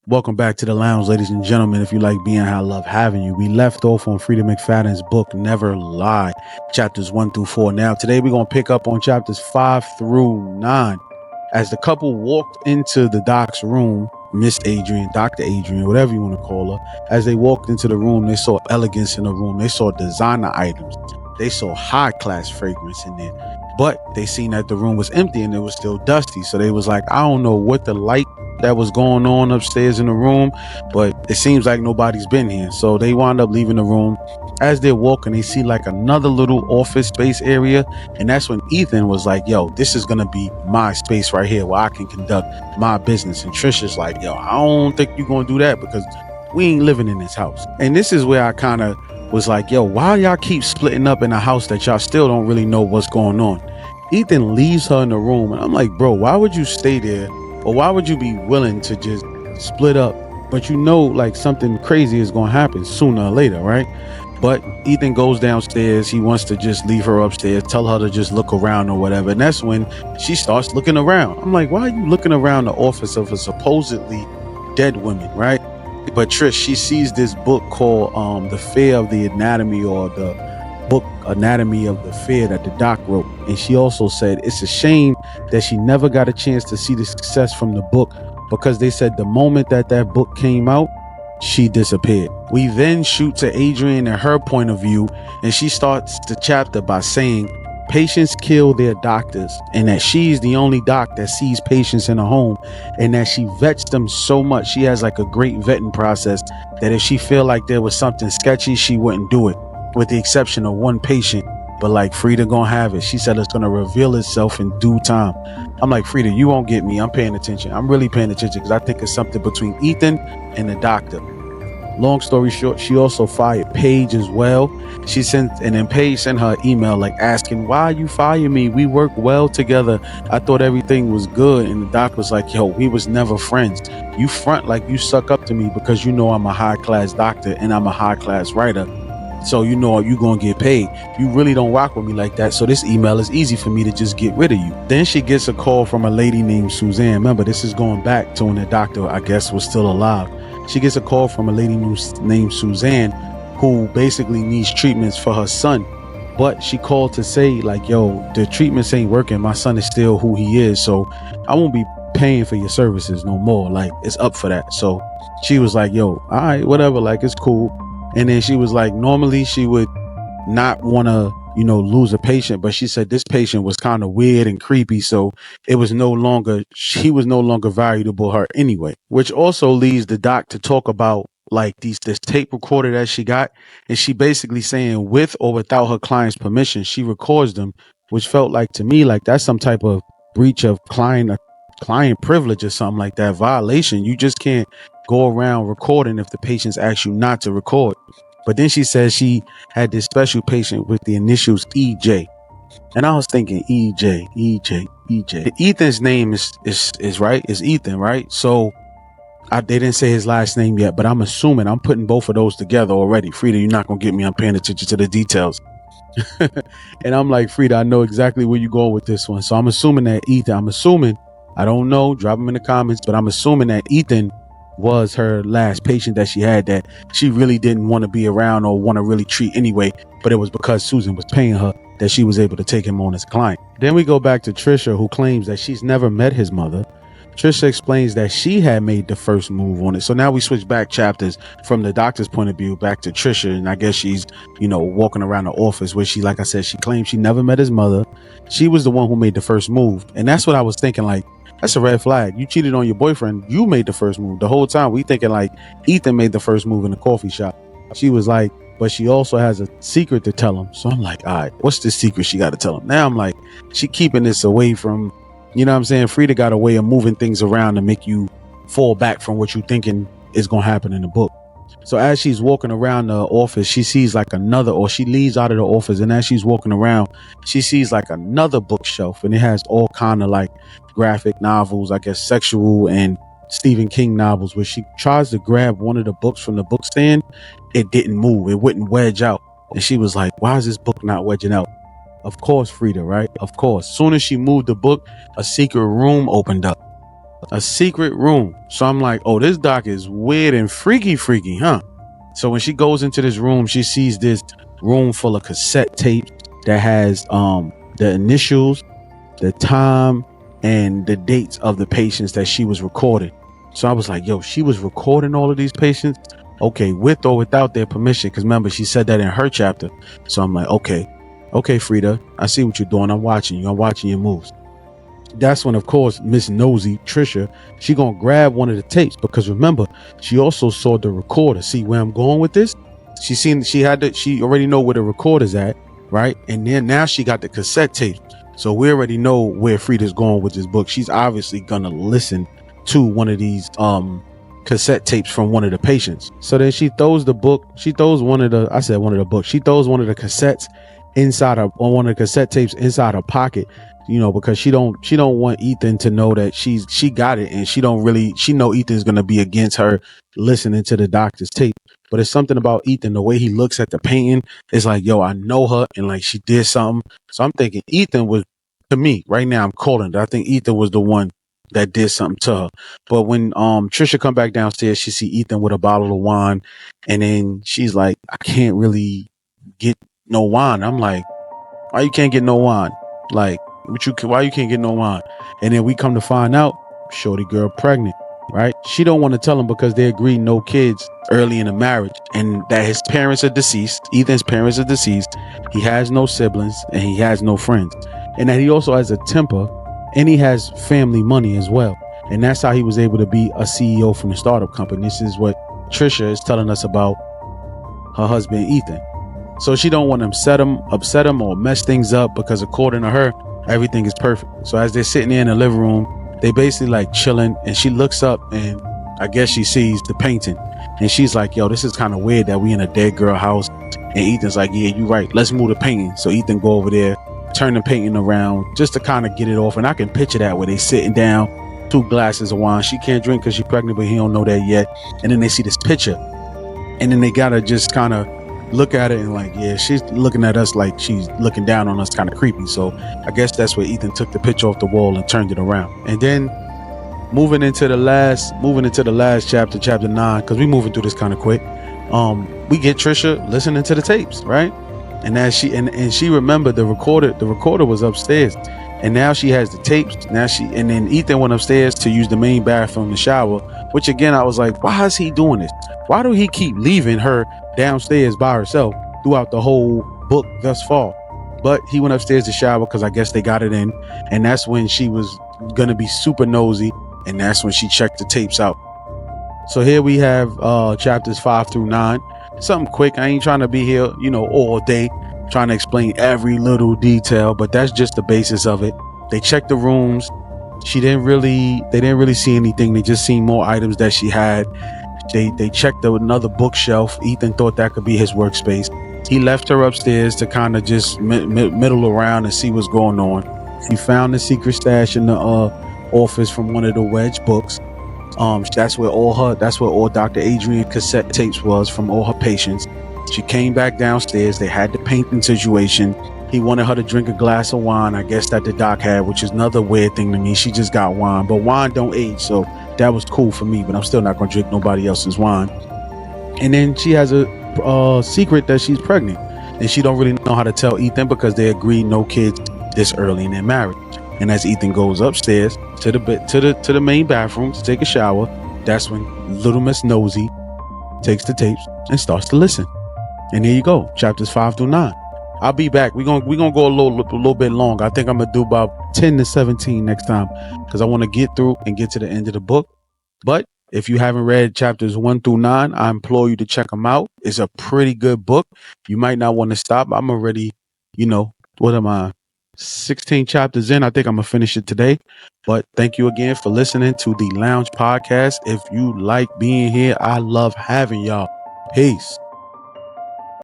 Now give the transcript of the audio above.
Welcome back to the lounge, ladies and gentlemen. If you like being here, I love having you. We left off on Freida McFadden's book, Never Lie, chapters 1 through 4. Now, today we're going to pick up on chapters 5 through 9. As the couple walked into the doc's room, Miss Adrian, Dr. Adrian, whatever you want to call her, as they walked into the room, they saw elegance in the room. They saw designer items. They saw high-class fragrance in there. But they seen that the room was empty and it was still dusty. So they was like, I don't know what the light that was going on upstairs in the room, but it seems like nobody's been here. So they wound up leaving the room. As they're walking, they see like another little office space area, and that's when Ethan was like, yo, this is gonna be my space right here where I can conduct my business. And Tricia's like, yo, I don't think you're gonna do that because we ain't living in this house. And this is where I kind of was like, yo, why y'all keep splitting up in a house that y'all still don't really know what's going on? Ethan leaves her in the room, and I'm like, bro, why would you stay there? Or why would you be willing to just split up? But you know, like something crazy is going to happen sooner or later, right? But Ethan goes downstairs. He wants to just leave her upstairs, tell her to just look around or whatever. And that's when she starts looking around. I'm like, why are you looking around the office of a supposedly dead woman, right? But Trish, she sees this book called The Fear of the Anatomy, or the book Anatomy of the Fear that the doc wrote. And she also said it's a shame that she never got a chance to see the success from the book, because they said the moment that book came out, she disappeared. We then shoot to Adrian and her point of view, and she starts the chapter by saying patients kill their doctors, and that she's the only doc that sees patients in a home, and that she vets them so much. She has like a great vetting process that if she feel like there was something sketchy, she wouldn't do it, with the exception of one patient. But like, Freida gonna have it. She said it's gonna reveal itself in due time. I'm like, Freida, you won't get me. I'm paying attention. I'm really paying attention because I think it's something between Ethan and the doctor. Long story short, she also fired Paige as well. And then Paige sent her email like asking, why you fire me? We work well together. I thought everything was good. And the doc was like, yo, we was never friends. You front like you suck up to me because you know I'm a high class doctor and I'm a high class writer. So you know you gonna get paid. You really don't rock with me like that. So this email is easy for me to just get rid of you. Then she gets a call from a lady named Suzanne. Remember, this is going back to when the doctor, I guess, was still alive. She gets a call from a lady named Suzanne, who basically needs treatments for her son. But she called to say like, yo, the treatments ain't working. My son is still who he is. So I won't be paying for your services no more. Like, it's up for that. So she was like, yo, all right, whatever. Like, it's cool. And then she was like, normally she would not want to, lose a patient, but she said this patient was kind of weird and creepy. So he was no longer valuable to her anyway, which also leads the doc to talk about like this tape recorder that she got. And she basically saying with or without her client's permission, she records them, which felt like to me, like that's some type of breach of client privilege or something like that, violation. You just can't go around recording if the patients ask you not to record. But then she says she had this special patient with the initials EJ. And I was thinking EJ. Ethan's name is right. It's Ethan, right? So they didn't say his last name yet, but I'm assuming I'm putting both of those together already. Freida, you're not going to get me. I'm paying attention to the details. And I'm like, Freida, I know exactly where you're going with this one. So I'm assuming that Ethan, I don't know, drop them in the comments, but I'm assuming that Ethan was her last patient that she had that she really didn't want to be around or want to really treat anyway, but it was because Susan was paying her that she was able to take him on as a client. Then we go back to Tricia, who claims that she's never met his mother. Tricia explains that she had made the first move on it. So now we switch back chapters from the doctor's point of view back to Tricia, and I guess she's, walking around the office where she, like I said, she claims she never met his mother. She was the one who made the first move. And that's what I was thinking, like, that's a red flag. You cheated on your boyfriend. You made the first move. The whole time we thinking like Ethan made the first move in the coffee shop. She was like, but she also has a secret to tell him. So I'm like, all right, what's the secret she got to tell him? Now I'm like, she keeping this away from, you know what I'm saying? Freida got a way of moving things around to make you fall back from what you thinking is going to happen in the book. So as she's walking around the office, she sees like she leaves out of the office, and as she's walking around, she sees like another bookshelf, and it has all kind of like graphic novels, I guess sexual and Stephen King novels, where she tries to grab one of the books from the book stand. It didn't move. It wouldn't wedge out. And she was like, why is this book not wedging out? Of course, Freida, right? Of course. Soon as she moved the book, a secret room opened up. a secret room. So I'm like, oh, this doc is weird and freaky, huh? So when she goes into this room, she sees this room full of cassette tapes that has the initials, the time, and the dates of the patients that she was recording. So I was like, yo, she was recording all of these patients, okay, with or without their permission, because remember, she said that in her chapter. So I'm like, okay, Freida, I see what you're doing. I'm watching your moves. That's when, of course, Miss Nosy, Tricia, she gonna grab one of the tapes, because remember, she also saw the recorder. See where I'm going with this? She already know where the recorder's at, right? And then now she got the cassette tape. So we already know where Freida's going with this book. She's obviously gonna listen to one of these cassette tapes from one of the patients. So then she throws the book, she throws one of the cassettes inside of, or one of the cassette tapes inside her pocket, because she don't want Ethan to know that she got it, and she know Ethan's gonna be against her listening to the doctor's tape. But it's something about Ethan, the way he looks at the painting, it's like, yo, I know her, and like she did something. So I'm thinking Ethan was, to me right now, I'm calling it, I think Ethan was the one that did something to her. But when Tricia come back downstairs, she see Ethan with a bottle of wine, and then she's like, I can't really get no wine. I'm like, why you can't get no wine? Like, why you can't get no wine? And then we come to find out, shorty girl pregnant, right? She don't want to tell him because they agreed no kids early in the marriage, and that his parents are deceased. Ethan's parents are deceased. He has no siblings and he has no friends, and that he also has a temper, and he has family money as well. And that's how he was able to be a CEO from the startup company. This is what Tricia is telling us about her husband Ethan. So she don't want to upset him or mess things up, because according to her, everything is perfect. So as they're sitting there in the living room, they basically like chilling, and she looks up and I guess she sees the painting, and she's like, yo, this is kind of weird that we in a dead girl house. And Ethan's like, yeah, you right, let's move the painting. So Ethan go over there, turn the painting around just to kind of get it off. And I can picture that where they sitting down, 2 glasses of wine. She can't drink because she's pregnant, but he don't know that yet. And then they see this picture, and then they gotta just kind of look at it and like, yeah, she's looking at us like she's looking down on us, kind of creepy. So I guess that's where Ethan took the picture off the wall and turned it around. And then moving into the last chapter, chapter 9, because we moving through this kind of quick. We get Tricia listening to the tapes, right? And as she remembered the recorder was upstairs, and now she has the tapes. And then Ethan went upstairs to use the main bathroom, the shower, which again, I was like, why is he doing this? Why do he keep leaving her downstairs by herself throughout the whole book thus far? But he went upstairs to shower because I guess they got it in, and that's when she was gonna be super nosy, and that's when she checked the tapes out. So here we have chapters 5 through 9. Something quick. I ain't trying to be here, all day trying to explain every little detail, but that's just the basis of it. They checked the rooms. They didn't really see anything. They just seen more items that she had. They checked another bookshelf. Ethan thought that could be his workspace. He left her upstairs to kind of just middle around and see what's going on. He found the secret stash in the office from one of the Wedge books. That's where all Dr. Adrian cassette tapes was from all her patients. She came back downstairs. They had the painting situation. He wanted her to drink a glass of wine, I guess, that the doc had, which is another weird thing to me. She just got wine, but wine don't age, so that was cool for me, but I'm still not going to drink nobody else's wine. And then she has a secret that she's pregnant, and she don't really know how to tell Ethan because they agreed no kids this early in their marriage. And as Ethan goes upstairs to the main bathroom to take a shower, that's when Little Miss Nosy takes the tapes and starts to listen. And here you go, chapters 5 through 9. I'll be back. We're gonna go a little bit long. I think I'm gonna do about 10 to 17 next time, because I want to get through and get to the end of the book. But if you haven't read chapters 1 through 9, I implore you to check them out. It's a pretty good book. You might not want to stop. I'm already, what am I? 16 chapters in. I think I'm gonna finish it today. But thank you again for listening to the Lounge Podcast. If you like being here, I love having y'all. Peace.